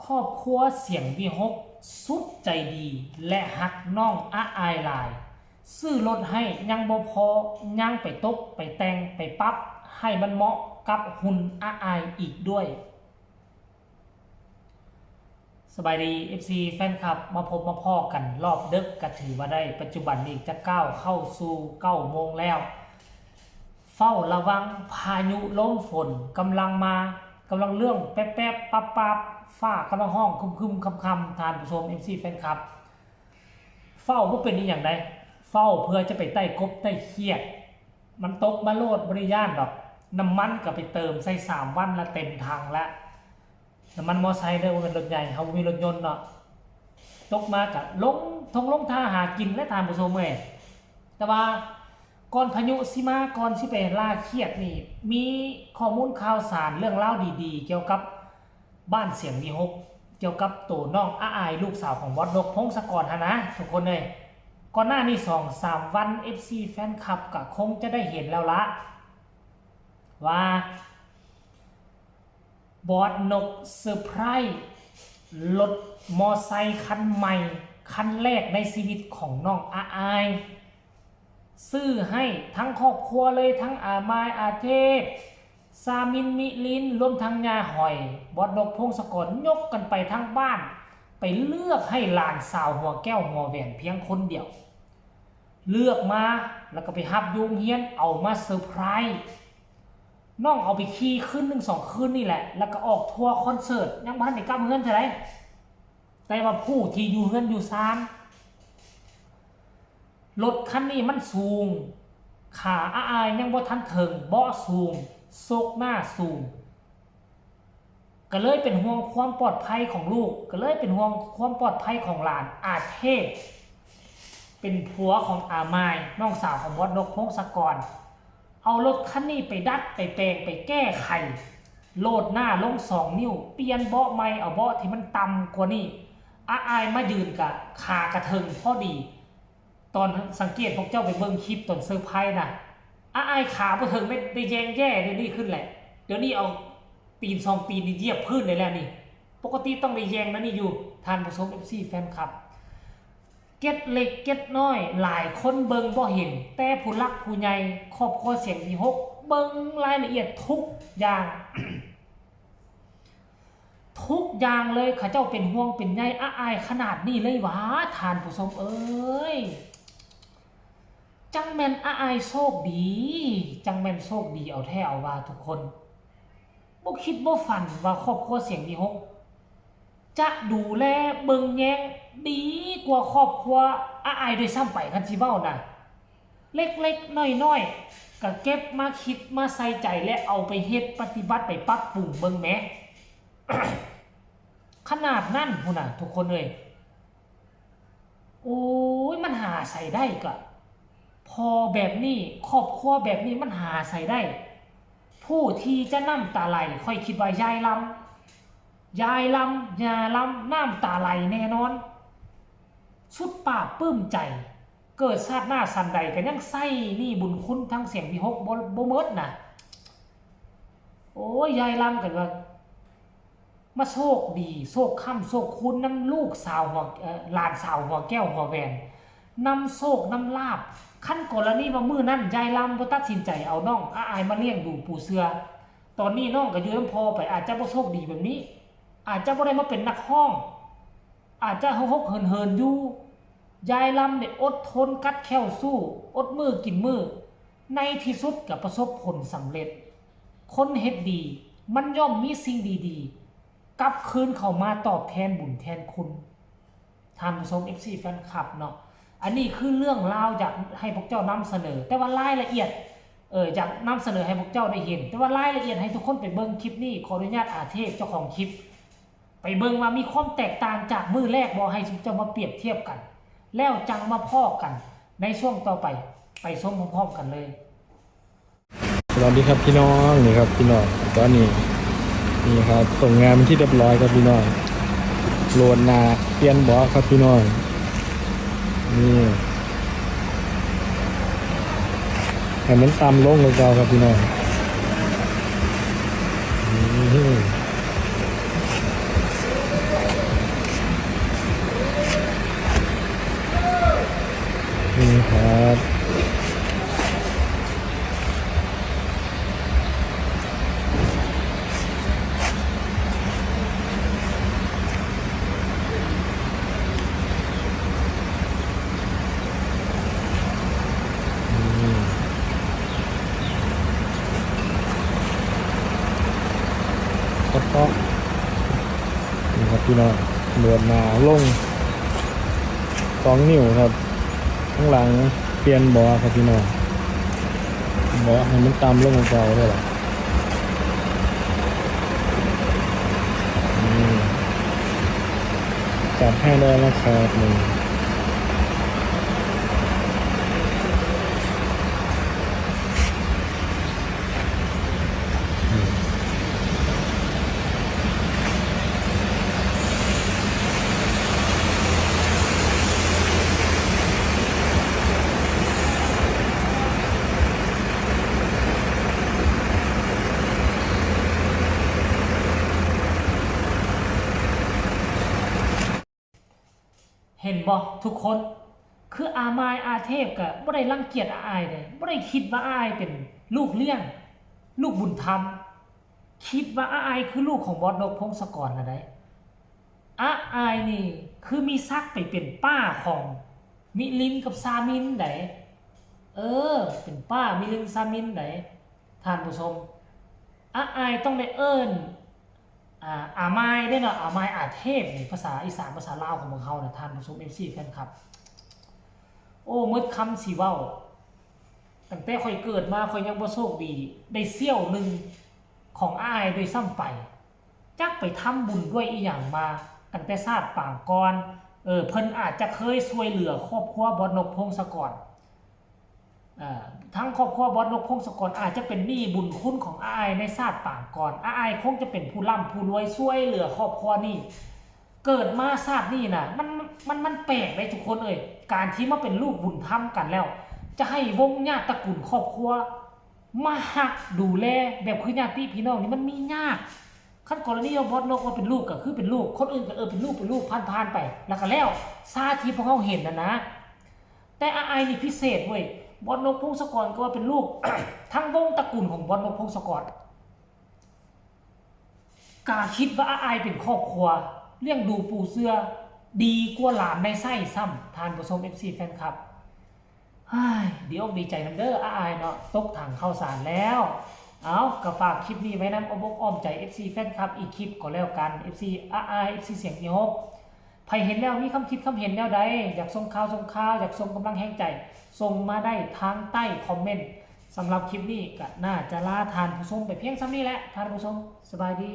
ครอบครัวเสียงวีหกสุดใจดีและหักน้องอาอายหลายซื้อรถให้ยังบ่พอยังไปตกไปแต่งไปปรับให้มันเหมาะกับหุ่นอาอายอีกด้วยสบายดี FC แฟนคลับมาพบมาพ่อกันรอบดึกก็ถือว่าได้ปัจจุบันนี้จะก้าวเข้าสู่9 โมงแล้วเฝ้าระวังพายุลมฝนกำลังเรื่องแป๊บๆปั๊บฟ้ากำลังห้องคึมๆคำๆทานผู้ชม MC แฟนคลับเฝ้าบ่เป็นอีหยังใดเฝ้าเพื่อจะไปใต้กบใต้เขียดมันตกมาโลดบริยานดอกน้ำมันก็ไปเติมใส่3 วันละเต็มถังละน้ำมันมอไซค์เด้อว่าเป็นรถใหญ่เฮามีรถยนต์เนาะตกมาก็ลงท่าหากินและทานผู้ชมเอ้ยแต่ว่าก่อนพายุสิมาก่อนสิไปล่าเขียดนี่มีข้อมูลข่าวสารเรื่องเล่าดีๆเกี่ยวกับบ้านเสียงวีหกเกี่ยวกับตัวน้องอาอายลูกสาวของบอสนกพงศกรนะทุกคนเลยก่อนหน้านี้2-3 วัน FC แฟนคลับก็คงจะได้เห็นแล้วละว่าบอสนกเซอร์ไพรส์รถมอไซค์คันใหม่คันแรกในชีวิตของน้องอาอายซื้อให้ทั้งครอบครัวเลยทั้งอามายอาเทพซามินมิลินรวมทั้งยาหอยบอสนกพงศกรยกกันไปทั้งบ้านไปเลือกให้หลานสาวหัวแก้วหัวแหวนเพียงคนเดียวเลือกมาแล้วก็ไปฮับยุงเฮียนเอามาเซอร์ไพรส์น้องเอาไปขี่คืน1-2 คืนนี่แหละแล้วก็ออกทัวร์คอนเสิร์ตยังบ้านในกล้ามเฮือนเท่าไรแต่ว่าผู้ที่อยู่เฮือนอยู่ซานรถคันนี้มันสูงขาอายยังบ่ทันถึงเบาะสูงโซกหน้าสูงก็เลยเป็นห่วงความปลอดภัยของลูกก็เลยเป็นห่วงความปลอดภัยของหลานอาเทพเป็นผัวของอามายน้องสาวของบอสนกพงศกรเอารถคันนี้ไปดัดไปแปลงไปแก้ไขโลดหน้าลง2 นิ้วเปลี่ยนเบาะใหม่เอาเบาะที่มันต่ำกว่านี้อาอายมายืนกับขากระเทิงพอดีตอนสังเกตพวกเจ้าไปเบิ่งคลิปตอนเซอร์ไพรส์นะอาอายขาบ่ถึงได้แยงแย่เดี๋ยวนี้ขึ้นแหละเดี๋ยวนี้เอาตีน2 ตีนนี่เหยียบพื้นเลยแล้วนี่ปกติต้องได้แยงนะนี่อยู่ทานผู้ชม FC แฟนคลับเก็ดเล็กเก็ดน้อยหลายคนเบิ่งบ่เห็นแต่ผู้รักผู้ใหญ่ครอบครัวเสียงวีหกเบิ่งรายละเอียดทุกอย่าง ทุกอย่างเลยเขาเจ้าเป็นห่วงเป็นใยอาอายขนาดนี้เลยวะทานผู้ชมเอ้ยจังแม่นอาอายโชคดีจังแม่นโชคดีเอาแท้เอาว่าทุกคนบ่คิดบ่ฝันว่าครอบครัวเสียงวีหกจะดูแลเบิ่งแยงดีกว่าครอบครัวอาอายโดยซ้ำไปคันสิเว้าน่ะเล็กๆน้อยๆก็เก็บมาคิดมาใส่ใจและเอาไปเฮ็ดปฏิบัติไปปรับปรุงเบิ่งแหม ขนาดนั้นพุ่นน่ะทุกคนเอ้ยโอ้ยมันหาใส่ได้ก็พอแบบนี้ครอบครัวแบบนี้มันหาใส่ได้ผู้ที่จะน้ำตาไหลค่อยคิดว่ายายลำย่าลำน้ำตาไหลแน่นอนสุดปราบปลื้มใจเกิดชาติหน้าสันใดก็ยังใส่นี่บุญคุณทั้งเสียงวีหกบ่เมิดน่ะโอ้ยยายลำกันว่ามาโชคดีโชคค่ำโชคคุณน้ำลูกสาวหัวหลานสาวหัวแก้วหัวแหวนนำโชคนำลาบขั้นกรณีว่ามื้อนั้นยายลำก็ตัดสินใจเอาน้องอาอายมาเลี้ยงดูปู่เสือตอนนี้น้องก็อยู่น้ำพอไปอาจจะบ่โชคดีแบบนี้อาจจะบ่ได้มาเป็นนักห้องอาจจะฮกเหินอยู่ยายลำเนี่ยอดทนกัดแข้วสู้อดมือกินมือในที่สุดก็ประสบผลสำเร็จคนเฮ็ดดีมันย่อมมีสิ่งดีๆกลับคืนเข้ามาตอบแทนบุญแทนคุณท่านผู้ชม FC แฟนคลับเนาะอันนี้คือเรื่องราวอยากให้พวกเจ้านำเสนอแต่ว่ารายละเอียดอยากนำเสนอให้พวกเจ้าได้เห็นแต่ว่ารายละเอียดให้ทุกคนไปเบิ่งคลิปนี้ขออนุญาตอาเทพเจ้าของคลิปไปเบิ่งว่ามีความแตกต่างจากมื้อแรกบ่ให้เจ้ามาเปรียบเทียบกันแล้วจังมาพ้อกันในช่วงต่อไปไปชมพร้อมๆกันเลยสวัสดีครับพี่น้องนี่ครับพี่น้องตอนนี้นี่ครับส่งงานเป็นที่เรียบร้อยครับพี่น้องโหลดนาเปลี่ยนเบาะครับพี่น้องนี่ให้มันต่ำลงเลยครับพี่น้องนี่ นี่ครับพี่น้องโดนมาลง2 นิ้วครับข้างหลังเปลี่ยนเบาะครับพี่น้องเบาะให้มันต่ำลงกว่าเก่าได้หรอจัดให้ได้แล้วครับนี่เห็นบ่ทุกคนคืออามายอาเทพก็บ่ได้รังเกียจอาอายเลยบ่ได้คิดว่าอาอายเป็นลูกเลี้ยงลูกบุญธรรมคิดว่าอาอายคือลูกของบอสนกพงศกรนะได้อาอายนี่คือมีศักดิ์ไปเป็นป้าของมิลินกับซามินได้เป็นป้ามิลินซามินได้ท่านผู้ชมอาอายต้องได้เอิ้นอามายได้เนาะอามายอาเทพนี่ภาษาอีสานภาษาลาวของพวกเขานะท่านผู้ชม FC แฟนคลับโอ้มืดคำสิเว้าตั้งแต่ค่อยเกิดมาค่อยยังบ่โชคดีได้เสี้ยวหนึ่งของอ้ายโดยซ้ำไปจักไปทำบุญด้วยอีหยังมาตั้งแต่ชาติปางก่อนเพิ่นอาจจะเคยช่วยเหลือครอบครัวบอสนกพงศกรทั้งครอบครัวบอสนกพงศกรอาจจะเป็นหนี้บุญคุณของอ้ายในชาติปางก่อนอ้ายคงจะเป็นผู้ร่ำผู้รวยช่วยเหลือครอบครัวนี่เกิดมาชาตินี้น่ะมันแปลกเลยทุกคนการที่มาเป็นลูกบุญธรรมกันแล้วจะให้วงญาติตระกูลครอบครัวมาหักดูแลแบบคือญาติพี่น้องนี่มันมียากขั้นกรณีบอสนกว่าเป็นลูกก็คือเป็นลูกคนอื่นก็เป็นลูกผ่านไปแล้วก็แล้วซาที่พวกเขาเห็นนะแต่อ้ายนี่พิเศษเว้ยบอสนกพงศกรก็ว่าเป็นลูก ทั้งวงตระกูลของบอสนกพงศกรกาคิดว่าอ้ายเป็นครอบครัวเลี้ยงดูปูเสือดีกว่าหลานในไส้ซ้ำทานผู้ชม FC แฟนคลับดีอกดีใจนำเด้ออ้ายเนาะตกถังเข้าสารแล้วเอาก็ฝากคลิปนี้ไว้นำอ้อมอกอ้อมใจ FC แฟนคลับอีกคลิปก็แล้วกัน FC FC เสียงที่6ใครเห็นแล้วมีคำคิดคำเห็นแนวใดอยากส่งข่าวอยากส่งกำลังแห่งใจส่งมาได้ทางใต้คอมเมนต์สำหรับคลิปนี้ก็น่าจะลาทานผู้ชมไปเพียงซ้ำนี้แหละทานผู้ชมสบายดี